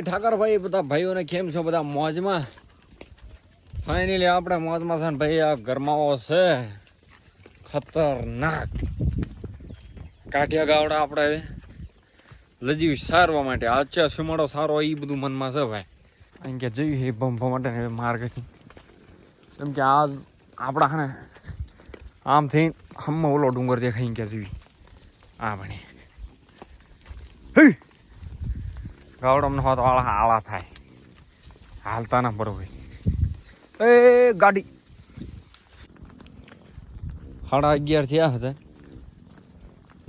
ઠાકર ભાઈ બધા ભાઈઓને કેમ છો? બધા મોજમાં? ફાઇનલી આપણે મોજમાં છે ને ભાઈ. આ ગરમાવો છે ખતરનાક. કાઠિયા ગાવડા આપણે લજી સારવા માટે આચા સુમાડો સારો એ બધું મનમાં છે ભાઈ. અહીં કે જઈએ એ ભમવા માટે માર્ગથી કેમ કે આજ આપણા હે ને આમ થઈ હમમાં ઓલો ડુંગર દેખાઈ કે જવી આ ભણી ગાવડામાં હોત વાળા આળા થાય હાલતા ના બરોબર. એ ગાડી 11:30 થયા હતા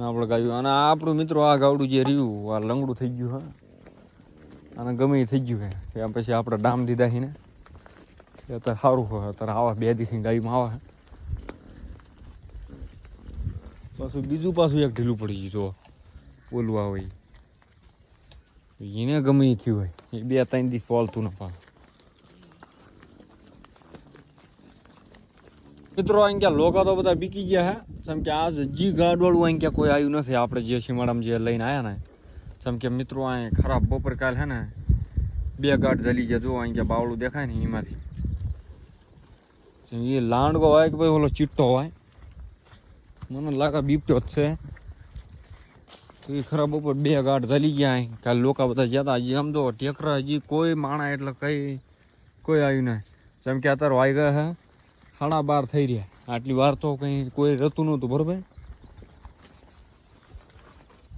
આપણે ગાયું. અને આપણું મિત્રો આ ગાવડું જે રહ્યું આ લંગડું થઈ ગયું. હા અને ગમે એ થઈ ગયું હે ત્યાં પછી આપણે ડામ દીધા છે ને અત્યારે સારું હોય. અત્યારે આવા 2 દિવસની ગાડીમાં આવે પાછું બીજું એક ઢીલું પડી ગયું. જો બોલવું આવે એને ગમે એ થયું હોય એ 2-3 દિવસ પોલતું ના પાછું. મિત્રો અહીં ક્યાં લોકો તો બધા બીકી ગયા હે જેમ કે આજ જી ગાડવાળું અહીં ક્યાં કોઈ આવ્યું નથી. આપણે જે સીમાડામાં જે લઈને આવ્યા ને જેમ કે મિત્રો અહીં ખરાબ બપોર કાલ હે ને 2 ગાંઠ જલી ગયા. જો અહીં ક્યાં બાવળું દેખાય ને એમાંથી એ લાંડવો હોય કે ભાઈ ઓલો ચીટ્ટો હોય મને લાગે બીપટો જ છે. તો એ ખરાબ બપોર 2 ગાંઠ જલી ગયા. અહીં કાલે લોકો બધા જતા હજી આમ તો ટેકરા હજી કોઈ માણા એટલે કોઈ આવ્યું નહીં. જેમ કે અત્યારે વાઈ ગયા હે 12:30 થઈ રહ્યા. આટલી વાર તો કંઈ કોઈ રહેતું નહોતું બરોબર.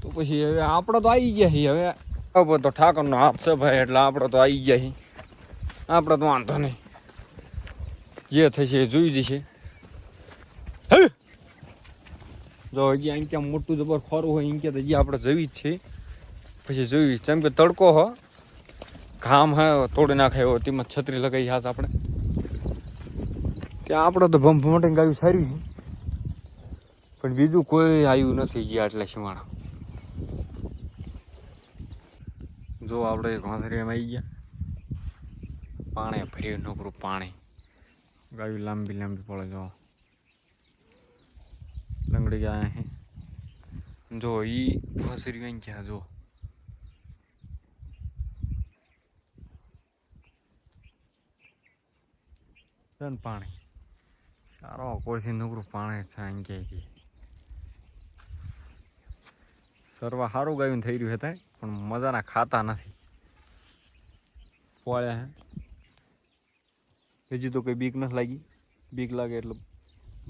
તો પછી હવે આપણે તો આવી ગયા છીએ. હવે તો ઠાકરનો હાથ છે ભાઈ એટલે આપણે તો આવી ગયા છીએ. આપણે તો વાંધો નહીં જે થશે એ જોઈ જશે. જો હજી અહીં ક્યાં મોટું જબર ખોરું હોય એમ કે હજી આપણે જવી જ છે. પછી જોઈ જેમ કે તડકો હો ઘામ હે તોડી નાખે એવો તેમાં છત્રી લગાવી હાથ આપણે ત્યાં આપણે તો ભમ મોટી ગાયું સારી પણ બીજું કોઈ આવ્યું નથી ગયા એટલે સીમાડા. જો આપણે ઘોંસરીમાં આવી ગયા પાણી ભર્યું નોકરું પાણી ગાયું લાંબી પડે. જો લંગડી ગયા હે જો ઈ ઘોંસરી અહીં ગયા જો પાણી સારો કોઈ નોકરું પાણી છે અહીં કે સરવા સારું ગાયું થઈ રહ્યું હતા પણ મજાના ખાતા નથી. પોળ્યા હે હજી તો કઈ બીક નથી લાગી. બીક લાગે એટલે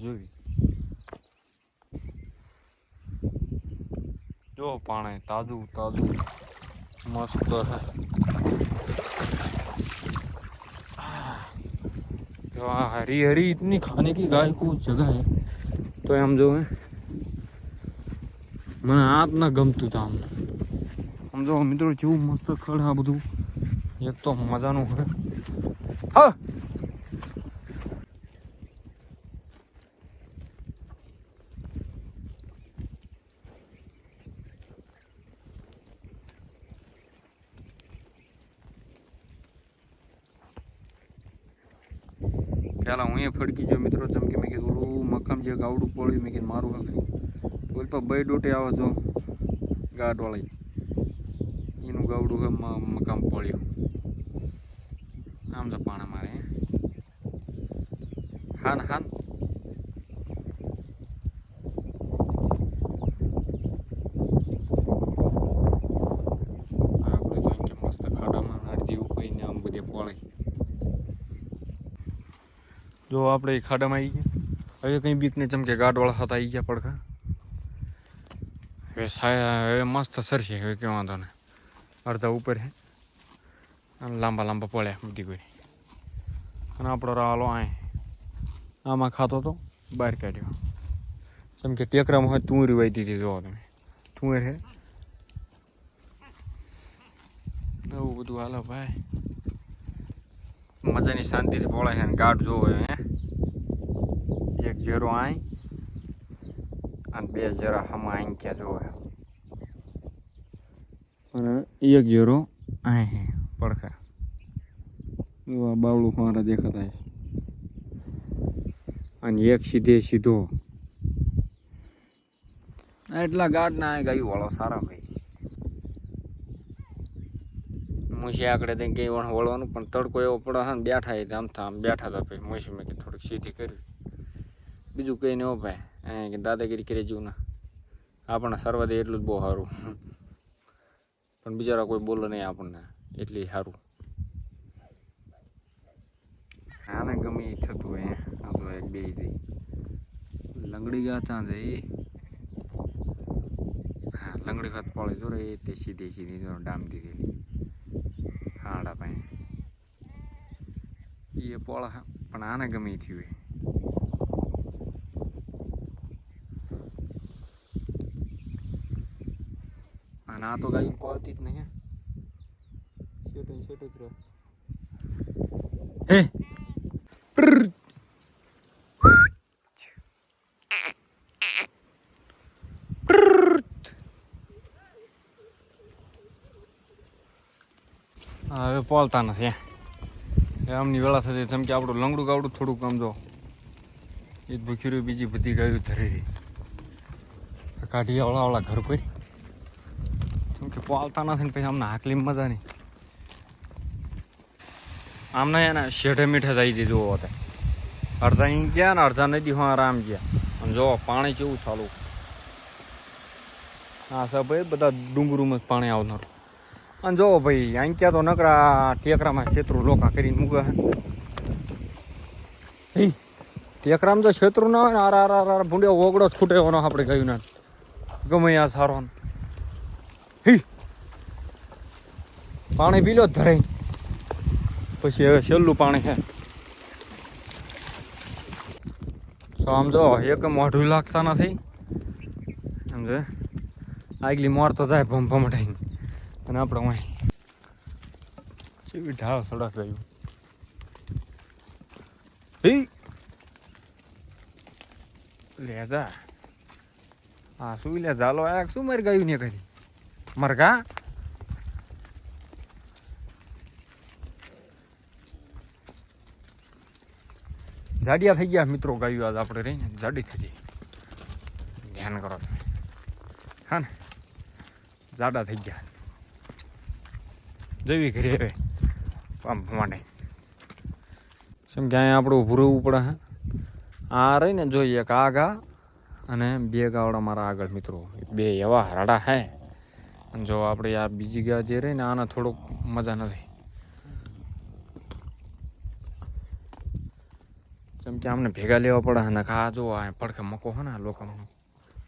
જોઈ જો પાણી તાજું મસ્ત है. हरी हरी इतनी खाने की गाय को जगह है तो हम जो है મને હાથ ના ગમતું હતું. આમ જો મિત્રો જેવું મસ્ત ખડ આ બધું એક તો મજાનું ખડ. હા પેલા હું એ ફડકી ગયો મિત્રો જેમ કે મેં કીધું ઓલું મકામ જે ગાવડું પડ્યું મેં કીધું મારું હકશું ઓલ પર 2 ડોટે આવે જો ગાઢવાળી એનું ગાવડું છે મકામ પડ્યું. આમ તો પાણા મારે હાન આપણે તો કે મસ્ત ખાડામાં નાડી ઉપાઈને આમ બધે પડે. જો આપણે ખાડામાં આવી ગયા હવે કંઈ બીક નહીં ચમકે ગાઢવાળા હતા આવી ગયા પડખા. હવે હવે મસ્ત સરશે હવે કેવો વાંધો ને અડધા ઉપર હે અને લાંબા પડ્યા બધી કોઈ. અને આપણો રાહલો આમાં ખાતો તો બહાર કાઢ્યો જેમ કે ટેકરામાં હોય તુંરી વાઈ દીધી. જોવો તમે તુંર હે એવું બધું હાલો ભાઈ. મજાની શાંતિથી પોળાય છે ને ગાઢ જોવો હે 1 જેરો આય અને 2 જેરા હમા આઈ ક્યાં જોવે અને 1 જેરો આય હે પડખા. એવા બાવળું મારા દેખાતા અને 1 સીધો એટલા ગાઢ ના ગાયું વાળો સારા ભાઈ. મૂછી આકડે ત્યાં કંઈ વળવાનું પણ તડકો એવો પડે હા ને બેઠા એ આમ બેઠા હતા પછી મૂછી મેં કે થોડીક સીધી કરી બીજું કંઈ નહીં હો ભાઈ અહીંયા કે દાદાગીરી કરી જવું ના આપણને સર્વા દે એટલું જ બહુ સારું પણ બિચારા કોઈ બોલે નહીં આપણને એટલી સારું આને ગમે એ થતું હોય આ તો એક બે લંગડી ગાતા છે હા લંગડી ખાત પાળી જો રે તે સીધી સીધી જો ડામ દીધેલી હાડા પાસે એ પોળા પણ આને ગમે એ થયું અને આ તો ગાય પાળતી જ નહીં શેટો શેટો જ રહે હે હવે પોલતા નથી આમની વેળા થતી જેમ કે આપણું લંગડું ગાવડું થોડુંક આમ જો એ જ ભૂખી રહ્યું બીજી બધી ગાયું ધરી રહી કાઢી આવડા ઘર કોઈ જેમ કે પોલતા નથી ને પછી આમને હાકલી મજા નહીં આમને એના શેઠે મીઠે થઈ જઈ જુઓ હતા અડધા અહીં ગયા ને અડધા નદી હા આરામ ગયા અને જો પાણી કેવું ચાલુ હા સર ભાઈ બધા ડુંગરુમાં જ પાણી આવનારું અને જો ભાઈ અહીં ક્યાં તો નકરા ટેકરામાં છેતરું લોકા કરીને મૂકે ટેકરામાં તો છેતરું ના હોય ને આર ભૂંડે ઓગળો છૂટે એનો આપણે ગયું ના ગમે આ સારો પાણી પી લો ધરાઈ પછી હવે છેલ્લું પાણી છે સમજો એક મોઢું લાગતા નથી સમજે આગલી મોર તો જાય ભમભમટાઈને અને આપણે અહીં કેવી ઢાળ સડક ગયું લે જા હા શું લે ઝાલો આ શું મારી ગયું ને કરી મરઘા જાડિયા થઈ ગયા મિત્રો ગાયું આજ આપણે રહીને જાડી થઈ જાય ધ્યાન કરો તમે હા ને જાડા થઈ ગયા જેવી ઘરે રે આમ માટે કેમ કે અહીંયા આપણે ઊભું રહેવું પડે હા આ રહીને જોઈએ એક આ ઘા અને બે ગાવડા મારા આગળ મિત્રો બે એવા હરાડા હે અને જો આપણે આ બીજી ગા જે રહી ને આના થોડુંક મજા નથી જેમ કે આમને ભેગા લેવા પડે અને આ જો આ પડખે મકો હે ને લોકોનો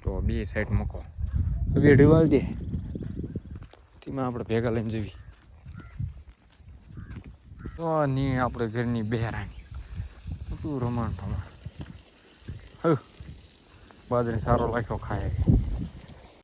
તો બે સાઈડ મકો વેડી વાળ દે તેમાં આપણે ભેગા લઈને જવી તો ની આપણે ઘરની બહેરાની તું રમાણ બાજરી સારો લાખ્યો ખાય